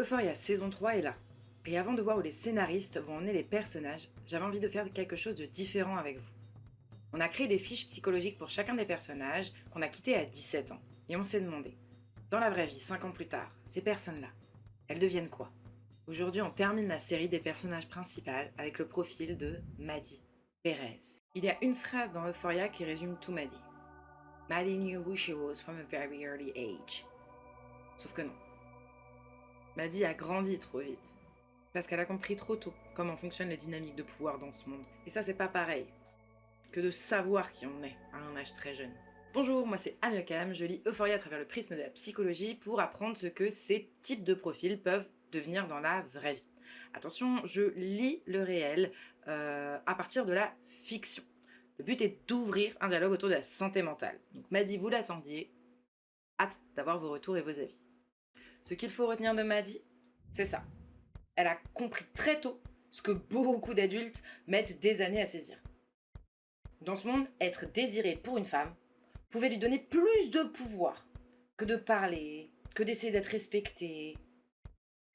Euphoria saison 3 est là. Et avant de voir où les scénaristes vont emmener les personnages, j'avais envie de faire quelque chose de différent avec vous. On a créé des fiches psychologiques pour chacun des personnages qu'on a quittés à 17 ans. Et on s'est demandé, dans la vraie vie, 5 ans plus tard, ces personnes-là, elles deviennent quoi? Aujourd'hui, on termine la série des personnages principaux avec le profil de Maddie Perez. Il y a une phrase dans Euphoria qui résume tout Maddie. Maddie knew who she was from a very early age. Sauf que non. Maddie a grandi trop vite. Parce qu'elle a compris trop tôt comment fonctionnent les dynamiques de pouvoir dans ce monde. Et ça, c'est pas pareil que de savoir qui on est à un âge très jeune. Bonjour, moi c'est Amiokam, je lis Euphoria à travers le prisme de la psychologie pour apprendre ce que ces types de profils peuvent devenir dans la vraie vie. Attention, je lis le réel à partir de la fiction. Le but est d'ouvrir un dialogue autour de la santé mentale. Donc Maddie, vous l'attendiez, hâte d'avoir vos retours et vos avis. Ce qu'il faut retenir de Maddie, c'est ça. Elle a compris très tôt ce que beaucoup d'adultes mettent des années à saisir. Dans ce monde, être désiré pour une femme pouvait lui donner plus de pouvoir que de parler, que d'essayer d'être respectée,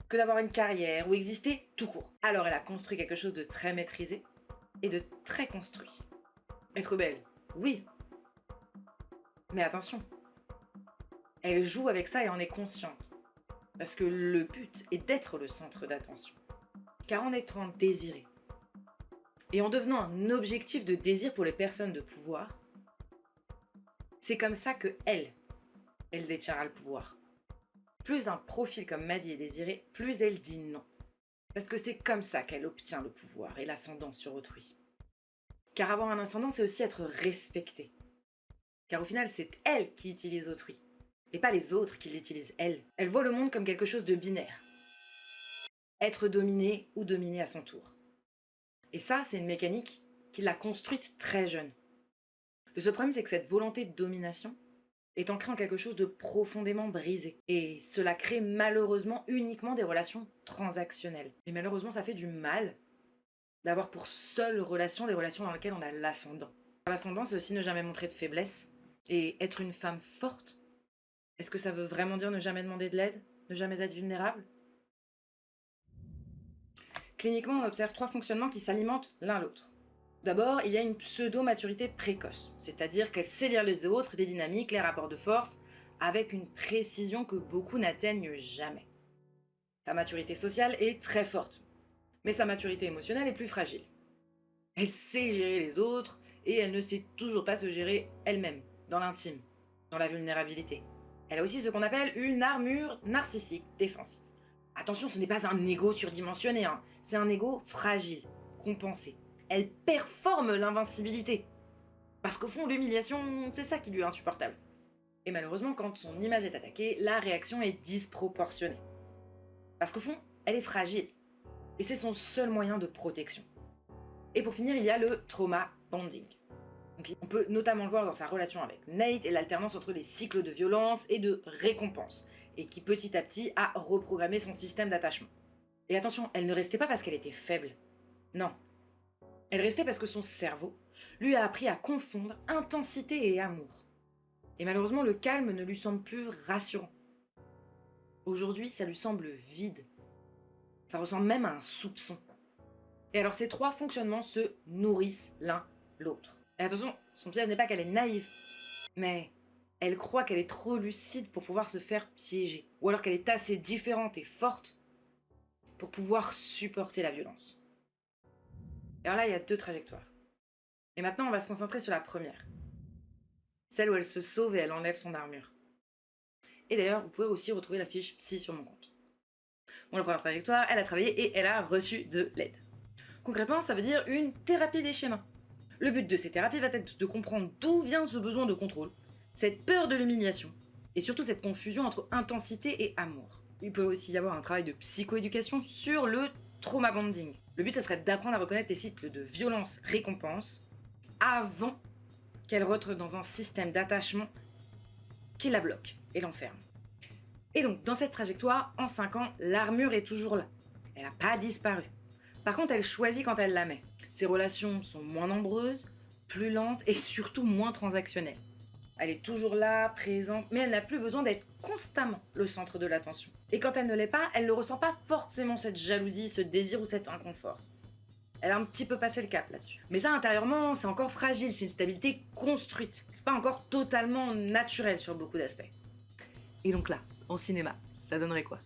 que d'avoir une carrière ou exister tout court. Alors elle a construit quelque chose de très maîtrisé et de très construit. Être belle, oui. Mais attention, elle joue avec ça et en est consciente. Parce que le but est d'être le centre d'attention. Car en étant désirée, et en devenant un objectif de désir pour les personnes de pouvoir, c'est comme ça que elle détiendra le pouvoir. Plus un profil comme Maddie est désiré, plus elle dit non. Parce que c'est comme ça qu'elle obtient le pouvoir et l'ascendant sur autrui. Car avoir un ascendant, c'est aussi être respectée. Car au final, c'est elle qui utilise autrui, et pas les autres qui l'utilisent elle. Elle voit le monde comme quelque chose de binaire. Être dominé ou dominé à son tour. Et ça, c'est une mécanique qu'il a construite très jeune. Le seul problème, c'est que cette volonté de domination est ancrée en quelque chose de profondément brisé. Et cela crée malheureusement uniquement des relations transactionnelles. Et malheureusement, ça fait du mal d'avoir pour seule relation les relations dans lesquelles on a l'ascendant. L'ascendant, c'est aussi ne jamais montrer de faiblesse. Et être une femme forte, est-ce que ça veut vraiment dire ne jamais demander de l'aide? Ne jamais être vulnérable? Cliniquement, on observe 3 fonctionnements qui s'alimentent l'un l'autre. D'abord, il y a une pseudo-maturité précoce, c'est-à-dire qu'elle sait lire les autres, les dynamiques, les rapports de force, avec une précision que beaucoup n'atteignent jamais. Sa maturité sociale est très forte, mais sa maturité émotionnelle est plus fragile. Elle sait gérer les autres, et elle ne sait toujours pas se gérer elle-même, dans l'intime, dans la vulnérabilité. Elle a aussi ce qu'on appelle une armure narcissique défensive. Attention, ce n'est pas un ego surdimensionné, c'est un ego fragile, compensé. Elle performe l'invincibilité. Parce qu'au fond, l'humiliation, c'est ça qui lui est insupportable. Et malheureusement, quand son image est attaquée, la réaction est disproportionnée. Parce qu'au fond, elle est fragile. Et c'est son seul moyen de protection. Et pour finir, il y a le trauma bonding. Donc, on peut notamment le voir dans sa relation avec Nate et l'alternance entre les cycles de violence et de récompense, et qui petit à petit a reprogrammé son système d'attachement. Et attention, elle ne restait pas parce qu'elle était faible. Non. Elle restait parce que son cerveau lui a appris à confondre intensité et amour. Et malheureusement, le calme ne lui semble plus rassurant. Aujourd'hui, ça lui semble vide. Ça ressemble même à un soupçon. Et alors ces 3 fonctionnements se nourrissent l'un l'autre. Et attention, son piège n'est pas qu'elle est naïve, mais elle croit qu'elle est trop lucide pour pouvoir se faire piéger. Ou alors qu'elle est assez différente et forte pour pouvoir supporter la violence. Et alors là, il y a 2 trajectoires. Et maintenant, on va se concentrer sur la première. Celle où elle se sauve et elle enlève son armure. Et d'ailleurs, vous pouvez aussi retrouver la fiche psy sur mon compte. Bon, la première trajectoire, elle a travaillé et elle a reçu de l'aide. Concrètement, ça veut dire une thérapie des schémas. Le but de ces thérapies va être de comprendre d'où vient ce besoin de contrôle, cette peur de l'humiliation, et surtout cette confusion entre intensité et amour. Il peut aussi y avoir un travail de psychoéducation sur le trauma bonding. Le but, ce serait d'apprendre à reconnaître les cycles de violence-récompense avant qu'elle rentre dans un système d'attachement qui la bloque et l'enferme. Et donc, dans cette trajectoire, en 5 ans, l'armure est toujours là. Elle n'a pas disparu. Par contre, elle choisit quand elle la met. Ses relations sont moins nombreuses, plus lentes et surtout moins transactionnelles. Elle est toujours là, présente, mais elle n'a plus besoin d'être constamment le centre de l'attention. Et quand elle ne l'est pas, elle ne ressent pas forcément cette jalousie, ce désir ou cet inconfort. Elle a un petit peu passé le cap là-dessus. Mais ça, intérieurement, c'est encore fragile, c'est une stabilité construite. C'est pas encore totalement naturel sur beaucoup d'aspects. Et donc là, en cinéma, ça donnerait quoi?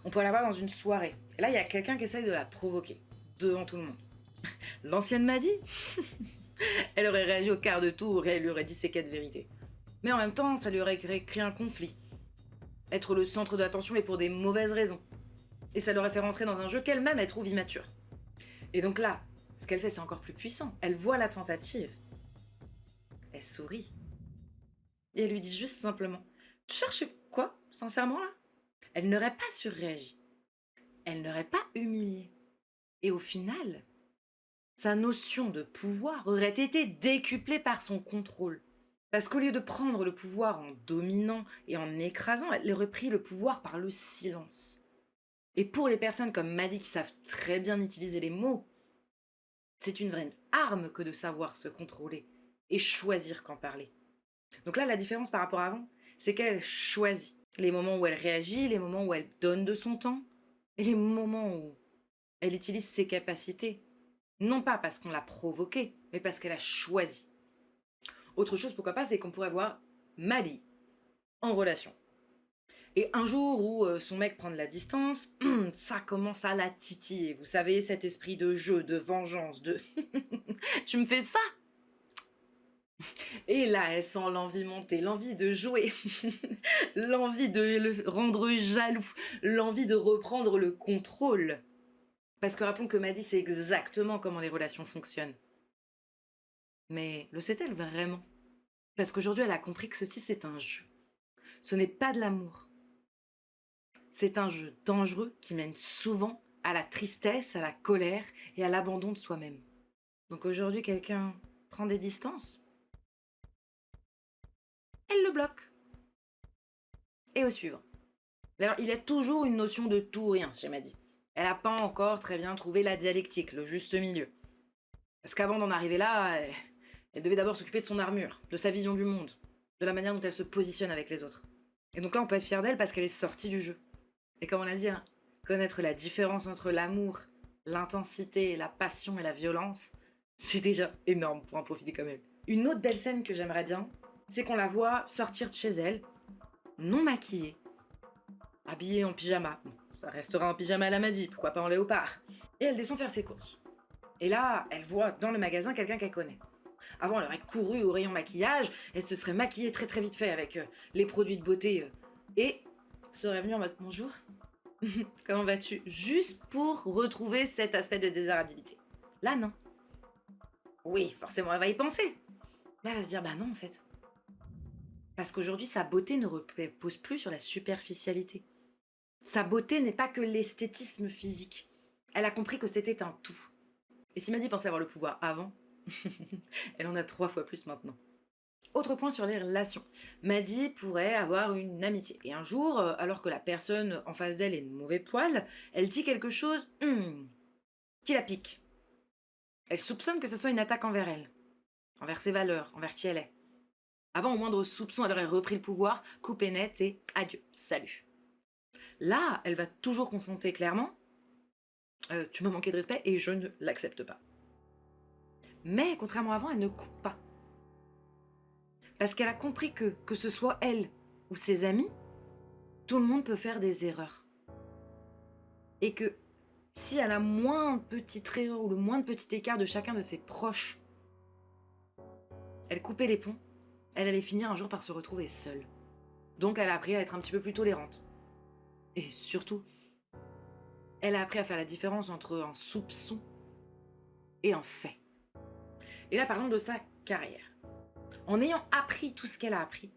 On pourrait la voir dans une soirée. Et là, il y a quelqu'un qui essaye de la provoquer, devant tout le monde. L'ancienne Maddy elle aurait réagi au quart de tour et elle lui aurait dit ses quatre vérités. Mais en même temps, ça lui aurait créé un conflit. Être le centre de l'attention et pour des mauvaises raisons. Et ça l'aurait fait rentrer dans un jeu qu'elle-même elle trouve immature. Et donc là, ce qu'elle fait, c'est encore plus puissant. Elle voit la tentative. Elle sourit. Et elle lui dit juste simplement « Tu cherches quoi, sincèrement, là ?» Elle n'aurait pas surréagi. Elle n'aurait pas humilié. Et au final, sa notion de pouvoir aurait été décuplée par son contrôle. Parce qu'au lieu de prendre le pouvoir en dominant et en écrasant, elle aurait pris le pouvoir par le silence. Et pour les personnes comme Maddy qui savent très bien utiliser les mots, c'est une vraie arme que de savoir se contrôler et choisir quand parler. Donc là, la différence par rapport à avant, c'est qu'elle choisit les moments où elle réagit, les moments où elle donne de son temps, et les moments où elle utilise ses capacités. Non pas parce qu'on l'a provoquée, mais parce qu'elle a choisi. Autre chose, pourquoi pas, c'est qu'on pourrait voir Maddy en relation. Et un jour où son mec prend de la distance, ça commence à la titiller. Vous savez, cet esprit de jeu, de vengeance, de « tu me fais ça ?» Et là, elle sent l'envie monter, l'envie de jouer, l'envie de le rendre jaloux, l'envie de reprendre le contrôle. Parce que rappelons que Maddy sait exactement comment les relations fonctionnent. Mais le sait-elle vraiment? Parce qu'aujourd'hui, elle a compris que ceci, c'est un jeu. Ce n'est pas de l'amour. C'est un jeu dangereux qui mène souvent à la tristesse, à la colère et à l'abandon de soi-même. Donc aujourd'hui, quelqu'un prend des distances. Elle le bloque. Et au suivant. Alors, il y a toujours une notion de tout ou rien chez Maddy. Elle n'a pas encore très bien trouvé la dialectique, le juste milieu. Parce qu'avant d'en arriver là, elle devait d'abord s'occuper de son armure, de sa vision du monde, de la manière dont elle se positionne avec les autres. Et donc là, on peut être fier d'elle parce qu'elle est sortie du jeu. Et comme on l'a dit, hein, connaître la différence entre l'amour, l'intensité, la passion et la violence, c'est déjà énorme pour un profil comme elle. Une autre belle scène que j'aimerais bien, c'est qu'on la voit sortir de chez elle, non maquillée, habillée en pyjama. Bon, ça restera en pyjama à la Maddy, pourquoi pas en léopard. Et elle descend faire ses courses. Et là, elle voit dans le magasin quelqu'un qu'elle connaît. Avant, elle aurait couru au rayon maquillage, elle se serait maquillée très très vite fait avec les produits de beauté et serait venue en mode « Bonjour, comment vas-tu ?» Juste pour retrouver cet aspect de désirabilité. Là, non. Oui, forcément, elle va y penser. Là, elle va se dire « Bah non, en fait. » Parce qu'aujourd'hui, sa beauté ne repose plus sur la superficialité. Sa beauté n'est pas que l'esthétisme physique. Elle a compris que c'était un tout. Et si Maddy pensait avoir le pouvoir avant, elle en a 3 fois plus maintenant. Autre point sur les relations. Maddy pourrait avoir une amitié. Et un jour, alors que la personne en face d'elle est de mauvais poil, elle dit quelque chose qui la pique. Elle soupçonne que ce soit une attaque envers elle, envers ses valeurs, envers qui elle est. Avant, au moindre soupçon, elle aurait repris le pouvoir, coupé net et adieu, salut. Là, elle va toujours confronter clairement tu m'as manqué de respect et je ne l'accepte pas. Mais contrairement à avant, elle ne coupe pas. Parce qu'elle a compris que ce soit elle ou ses amis, tout le monde peut faire des erreurs. Et que si elle a moins de petite erreur ou le moins de petit écart de chacun de ses proches, elle coupait les ponts, elle allait finir un jour par se retrouver seule. Donc elle a appris à être un petit peu plus tolérante. Et surtout, elle a appris à faire la différence entre un soupçon et un fait. Et là, parlons de sa carrière. En ayant appris tout ce qu'elle a appris,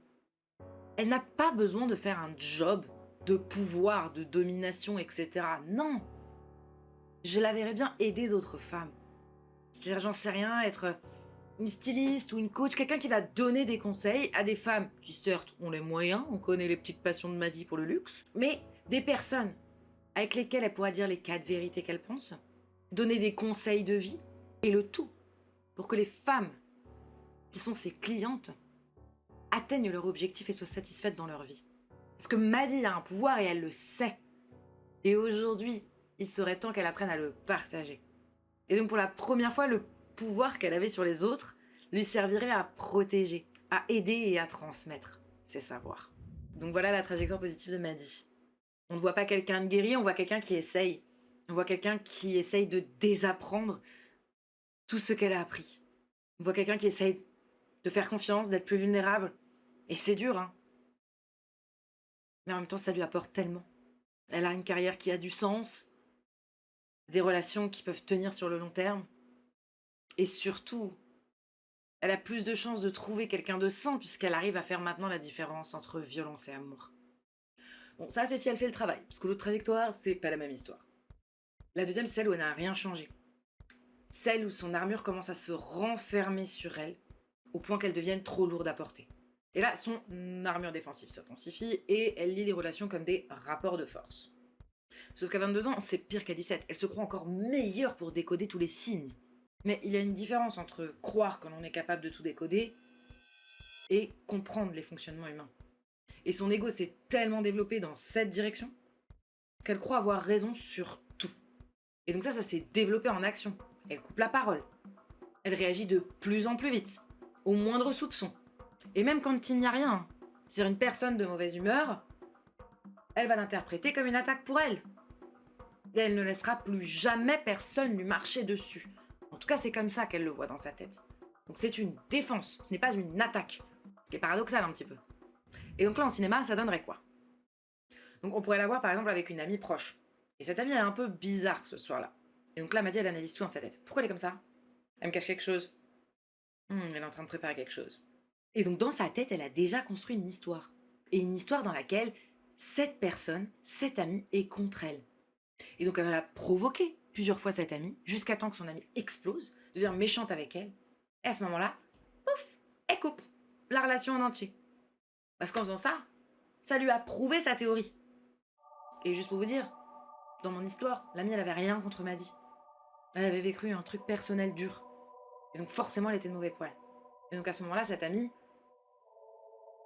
elle n'a pas besoin de faire un job de pouvoir, de domination, etc. Non. Je la verrais bien aider d'autres femmes. C'est-à-dire, j'en sais rien, être une styliste ou une coach, quelqu'un qui va donner des conseils à des femmes qui certes ont les moyens, on connaît les petites passions de Maddy pour le luxe, mais des personnes avec lesquelles elle pourra dire les 4 vérités qu'elle pense, donner des conseils de vie, et le tout pour que les femmes qui sont ses clientes atteignent leur objectif et soient satisfaites dans leur vie. Parce que Maddy a un pouvoir et elle le sait. Et aujourd'hui, il serait temps qu'elle apprenne à le partager. Et donc pour la première fois, le pouvoir qu'elle avait sur les autres lui servirait à protéger, à aider et à transmettre ses savoirs. Donc voilà la trajectoire positive de Maddy. On ne voit pas quelqu'un de guéri, on voit quelqu'un qui essaye. On voit quelqu'un qui essaye de désapprendre tout ce qu'elle a appris. On voit quelqu'un qui essaye de faire confiance, d'être plus vulnérable. Et c'est dur, hein. Mais en même temps, ça lui apporte tellement. Elle a une carrière qui a du sens, des relations qui peuvent tenir sur le long terme. Et surtout, elle a plus de chances de trouver quelqu'un de sain puisqu'elle arrive à faire maintenant la différence entre violence et amour. Bon, ça c'est si elle fait le travail, parce que l'autre trajectoire, c'est pas la même histoire. La deuxième, c'est celle où elle n'a rien changé. Celle où son armure commence à se renfermer sur elle, au point qu'elle devienne trop lourde à porter. Et là, son armure défensive s'intensifie et elle lit les relations comme des rapports de force. Sauf qu'à 22 ans, c'est pire qu'à 17. Elle se croit encore meilleure pour décoder tous les signes. Mais il y a une différence entre croire que l'on est capable de tout décoder et comprendre les fonctionnements humains. Et son ego s'est tellement développé dans cette direction qu'elle croit avoir raison sur tout. Et donc ça s'est développé en action. Elle coupe la parole. Elle réagit de plus en plus vite, au moindre soupçon. Et même quand il n'y a rien, c'est-à-dire une personne de mauvaise humeur, elle va l'interpréter comme une attaque pour elle. Et elle ne laissera plus jamais personne lui marcher dessus. En tout cas, c'est comme ça qu'elle le voit dans sa tête. Donc c'est une défense, ce n'est pas une attaque. Ce qui est paradoxal un petit peu. Et donc là, en cinéma, ça donnerait quoi? Donc on pourrait la voir par exemple avec une amie proche. Et cette amie, elle est un peu bizarre ce soir-là. Et donc là, Maddy, elle analyse tout dans sa tête. Pourquoi elle est comme ça? Elle me cache quelque chose. Elle est en train de préparer quelque chose. Et donc dans sa tête, elle a déjà construit une histoire. Et une histoire dans laquelle cette personne, cette amie, est contre elle. Et donc elle va la provoquer plusieurs fois cette amie, jusqu'à temps que son amie explose, devient méchante avec elle. Et à ce moment-là, pouf, elle coupe la relation en entier. Parce qu'en faisant ça, ça lui a prouvé sa théorie. Et juste pour vous dire, dans mon histoire, l'amie, elle avait rien contre Maddy. Elle avait vécu un truc personnel dur. Et donc forcément, elle était de mauvais poil. Et donc à ce moment-là, cette amie,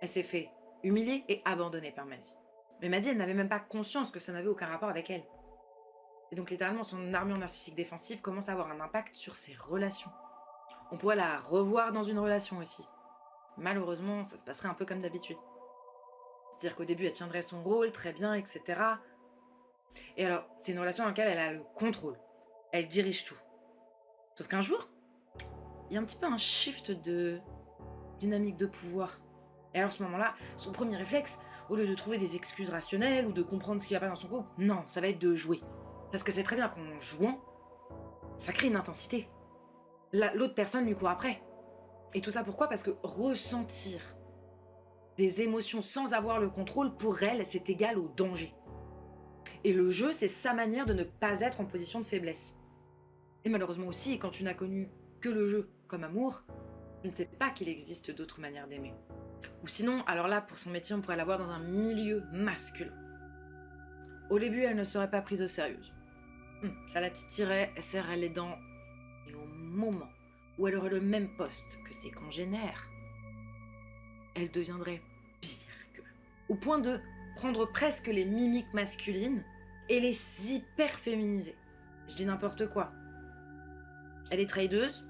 elle s'est fait humilier et abandonner par Maddy. Mais Maddy, elle n'avait même pas conscience que ça n'avait aucun rapport avec elle. Et donc littéralement, son armure narcissique défensive commence à avoir un impact sur ses relations. On pourrait la revoir dans une relation aussi. Malheureusement, ça se passerait un peu comme d'habitude. C'est-à-dire qu'au début, elle tiendrait son rôle très bien, etc. Et alors, c'est une relation dans laquelle elle a le contrôle. Elle dirige tout. Sauf qu'un jour, il y a un petit peu un shift de dynamique de pouvoir. Et alors, à ce moment-là, son premier réflexe, au lieu de trouver des excuses rationnelles ou de comprendre ce qui va pas dans son couple, non, ça va être de jouer. Parce qu'elle sait très bien qu'en jouant, ça crée une intensité. L'autre personne lui court après. Et tout ça pourquoi? Parce que ressentir des émotions sans avoir le contrôle, pour elle, c'est égal au danger. Et le jeu, c'est sa manière de ne pas être en position de faiblesse. Et malheureusement aussi, quand tu n'as connu que le jeu comme amour, tu ne sais pas qu'il existe d'autres manières d'aimer. Ou sinon, alors là, pour son métier, on pourrait la voir dans un milieu masculin. Au début, elle ne serait pas prise au sérieux. Ça la titillerait, elle serrait les dents. Et au moment où elle aurait le même poste que ses congénères, elle deviendrait pire qu'eux. Au point de prendre presque les mimiques masculines et les hyper féminiser. Je dis n'importe quoi. Elle est tradeuse,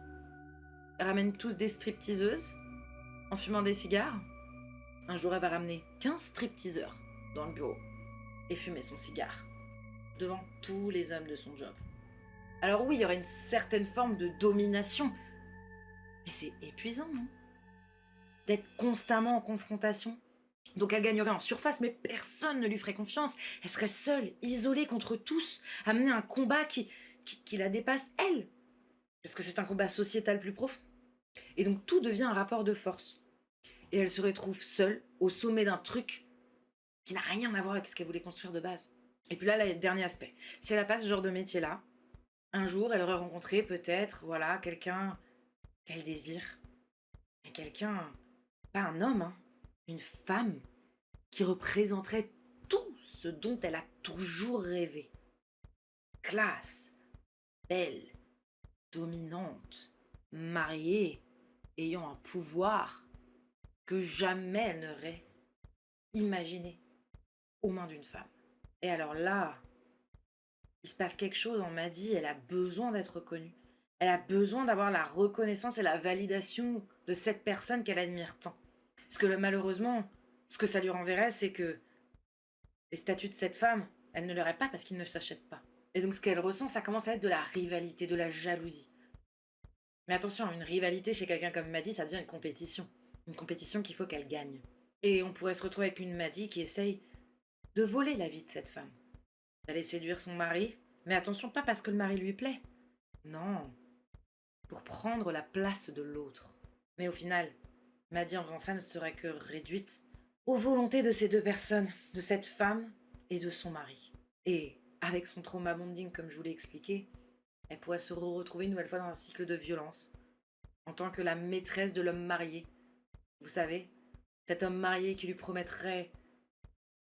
elle ramène tous des stripteaseuses en fumant des cigares. Un jour, elle va ramener 15 stripteaseurs dans le bureau et fumer son cigare devant tous les hommes de son job. Alors oui, il y aurait une certaine forme de domination, mais c'est épuisant, non? D'être constamment en confrontation. Donc elle gagnerait en surface, mais personne ne lui ferait confiance. Elle serait seule, isolée contre tous, à mener un combat qui la dépasse, elle. Parce que c'est un combat sociétal plus profond. Et donc tout devient un rapport de force. Et elle se retrouve seule, au sommet d'un truc qui n'a rien à voir avec ce qu'elle voulait construire de base. Et puis là, le dernier aspect. Si elle n'a pas ce genre de métier-là, un jour, elle aurait rencontré peut-être, voilà, quelqu'un qu'elle désire. Et quelqu'un, pas un homme, hein, une femme qui représenterait tout ce dont elle a toujours rêvé. Classe, belle, dominante, mariée, ayant un pouvoir que jamais elle n'aurait imaginé. aux mains d'une femme. Et alors là, il se passe quelque chose en Maddy, elle a besoin d'être reconnue. Elle a besoin d'avoir la reconnaissance et la validation de cette personne qu'elle admire tant. Parce que malheureusement, ce que ça lui renverrait, c'est que les statuts de cette femme, elle ne l'aurait pas parce qu'ils ne s'achètent pas. Et donc ce qu'elle ressent, ça commence à être de la rivalité, de la jalousie. Mais attention, une rivalité chez quelqu'un comme Maddy, ça devient une compétition. Une compétition qu'il faut qu'elle gagne. Et on pourrait se retrouver avec une Maddy qui essaye de voler la vie de cette femme. D'aller séduire son mari, mais attention, pas parce que le mari lui plaît. Non, pour prendre la place de l'autre. Mais au final, Maddy en faisant ça ne serait que réduite aux volontés de ces deux personnes, de cette femme et de son mari. Et avec son trauma bonding, comme je vous l'ai expliqué, elle pourrait se retrouver une nouvelle fois dans un cycle de violence, en tant que la maîtresse de l'homme marié. Vous savez, cet homme marié qui lui promettrait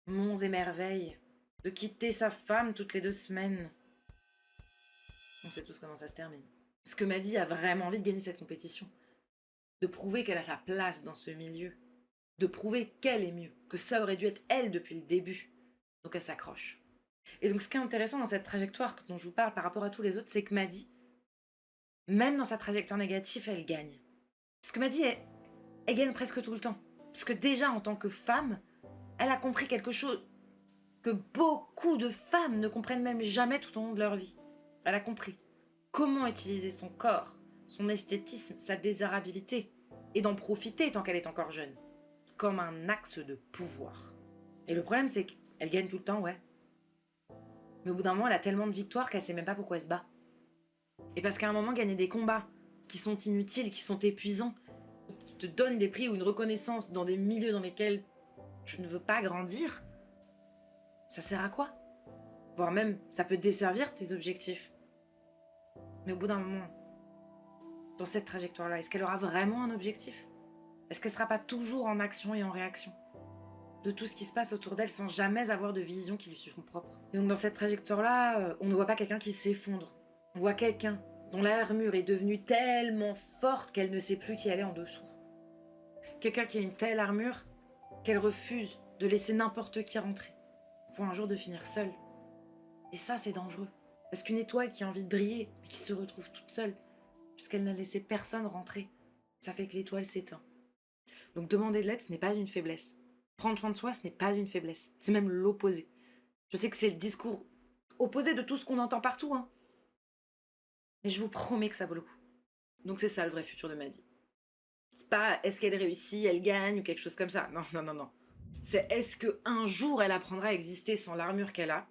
monts et merveilles, de quitter sa femme toutes les 2 semaines. On sait tous comment ça se termine. Ce que Maddy a vraiment envie de gagner cette compétition, de prouver qu'elle a sa place dans ce milieu, de prouver qu'elle est mieux, que ça aurait dû être elle depuis le début. Donc elle s'accroche. Et donc ce qui est intéressant dans cette trajectoire dont je vous parle par rapport à tous les autres, c'est que Maddy, même dans sa trajectoire négative, elle gagne. Parce que Maddy, elle gagne presque tout le temps. Parce que déjà, en tant que femme, elle a compris quelque chose que beaucoup de femmes ne comprennent même jamais tout au long de leur vie. Elle a compris comment utiliser son corps, son esthétisme, sa désirabilité, et d'en profiter tant qu'elle est encore jeune, comme un axe de pouvoir. Et le problème, c'est qu'elle gagne tout le temps, ouais. Mais au bout d'un moment, elle a tellement de victoires qu'elle sait même pas pourquoi elle se bat. Et parce qu'à un moment, gagner des combats qui sont inutiles, qui sont épuisants, qui te donnent des prix ou une reconnaissance dans des milieux dans lesquels tu ne veux pas grandir, ça sert à quoi? Voire même, ça peut desservir tes objectifs. Mais au bout d'un moment, dans cette trajectoire-là, est-ce qu'elle aura vraiment un objectif? Est-ce qu'elle ne sera pas toujours en action et en réaction de tout ce qui se passe autour d'elle sans jamais avoir de vision qui lui soit propre? Et donc dans cette trajectoire-là, on ne voit pas quelqu'un qui s'effondre. On voit quelqu'un dont l'armure est devenue tellement forte qu'elle ne sait plus qui elle est en dessous. Quelqu'un qui a une telle armure qu'elle refuse de laisser n'importe qui rentrer, pour un jour de finir seule. Et ça, c'est dangereux. Parce qu'une étoile qui a envie de briller, mais qui se retrouve toute seule, puisqu'elle n'a laissé personne rentrer, ça fait que l'étoile s'éteint. Donc demander de l'aide, ce n'est pas une faiblesse. Prendre soin de soi, ce n'est pas une faiblesse. C'est même l'opposé. Je sais que c'est le discours opposé de tout ce qu'on entend partout, hein. Mais je vous promets que ça vaut le coup. Donc c'est ça le vrai futur de Maddy. C'est pas est-ce qu'elle réussit, elle gagne ou quelque chose comme ça. Non, non, non, non. C'est est-ce qu'un jour elle apprendra à exister sans l'armure qu'elle a?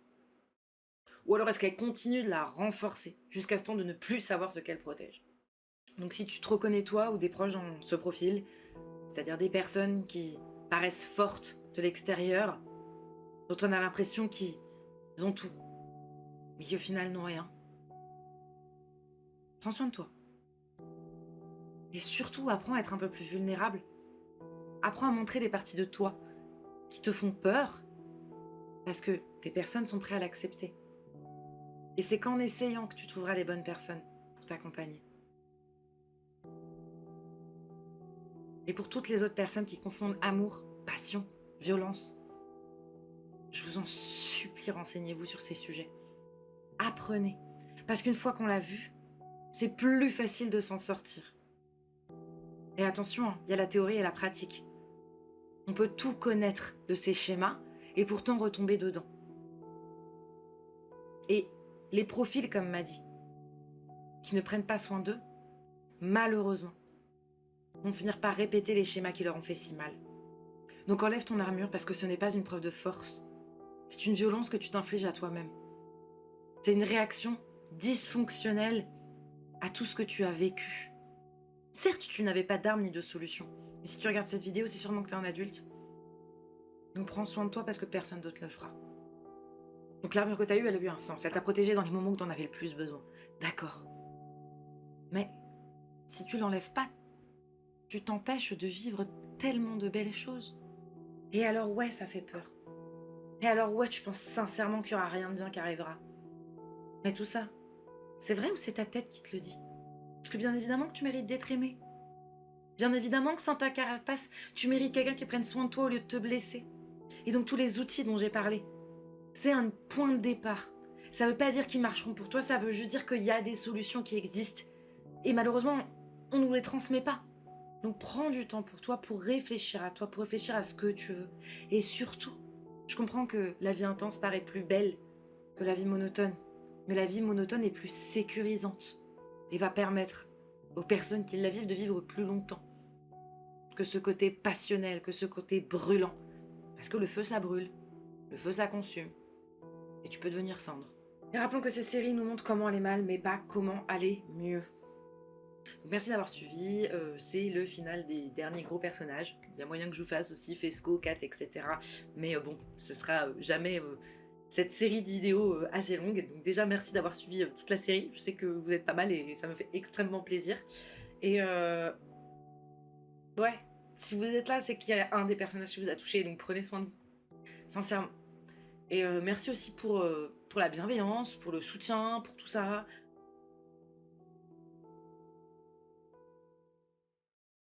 Ou alors est-ce qu'elle continue de la renforcer jusqu'à ce temps de ne plus savoir ce qu'elle protège? Donc si tu te reconnais toi ou des proches dans ce profil, c'est-à-dire des personnes qui paraissent fortes de l'extérieur, dont on a l'impression qu'ils ont tout, mais qui au final n'ont rien, prends soin de toi. Et surtout, apprends à être un peu plus vulnérable. Apprends à montrer des parties de toi qui te font peur, parce que tes personnes sont prêtes à l'accepter. Et c'est qu'en essayant que tu trouveras les bonnes personnes pour t'accompagner. Et pour toutes les autres personnes qui confondent amour, passion, violence, je vous en supplie, renseignez-vous sur ces sujets. Apprenez. Parce qu'une fois qu'on l'a vu, c'est plus facile de s'en sortir. Et attention, il y a la théorie et la pratique. On peut tout connaître de ces schémas et pourtant retomber dedans. Et les profils comme Maddy, qui ne prennent pas soin d'eux, malheureusement, vont finir par répéter les schémas qui leur ont fait si mal. Donc enlève ton armure parce que ce n'est pas une preuve de force. C'est une violence que tu t'infliges à toi-même. C'est une réaction dysfonctionnelle à tout ce que tu as vécu. Certes, tu n'avais pas d'arme ni de solution. Mais si tu regardes cette vidéo, c'est sûrement que tu es un adulte. Donc prends soin de toi parce que personne d'autre le fera. Donc l'armure que tu as eue, elle a eu un sens. Elle t'a protégé dans les moments où tu en avais le plus besoin. D'accord. Mais si tu l'enlèves pas, tu t'empêches de vivre tellement de belles choses. Et alors ouais, ça fait peur. Et alors ouais, tu penses sincèrement qu'il n'y aura rien de bien qui arrivera. Mais tout ça, c'est vrai ou c'est ta tête qui te le dit? Parce que bien évidemment que tu mérites d'être aimé. Bien évidemment que sans ta carapace, tu mérites quelqu'un qui prenne soin de toi au lieu de te blesser. Et donc tous les outils dont j'ai parlé, c'est un point de départ. Ça veut pas dire qu'ils marcheront pour toi, ça veut juste dire qu'il y a des solutions qui existent. Et malheureusement, on ne nous les transmet pas. Donc prends du temps pour toi, pour réfléchir à toi, pour réfléchir à ce que tu veux. Et surtout, je comprends que la vie intense paraît plus belle que la vie monotone. Mais la vie monotone est plus sécurisante et va permettre aux personnes qui la vivent de vivre plus longtemps que ce côté passionnel, que ce côté brûlant. Parce que le feu, ça brûle. Le feu, ça consume. Et tu peux devenir cendre. Et rappelons que ces séries nous montrent comment aller mal, mais pas comment aller mieux. Donc merci d'avoir suivi, c'est le final des derniers gros personnages. Il y a moyen que je vous fasse aussi Fesco, Kat, etc. Mais bon, ce sera jamais cette série de vidéos assez longue. Donc déjà merci d'avoir suivi toute la série. Je sais que vous êtes pas mal et ça me fait extrêmement plaisir. Et ouais, si vous êtes là, c'est qu'il y a un des personnages qui vous a touché, donc prenez soin de vous. Sincèrement. Et merci aussi pour la bienveillance, pour le soutien, pour tout ça.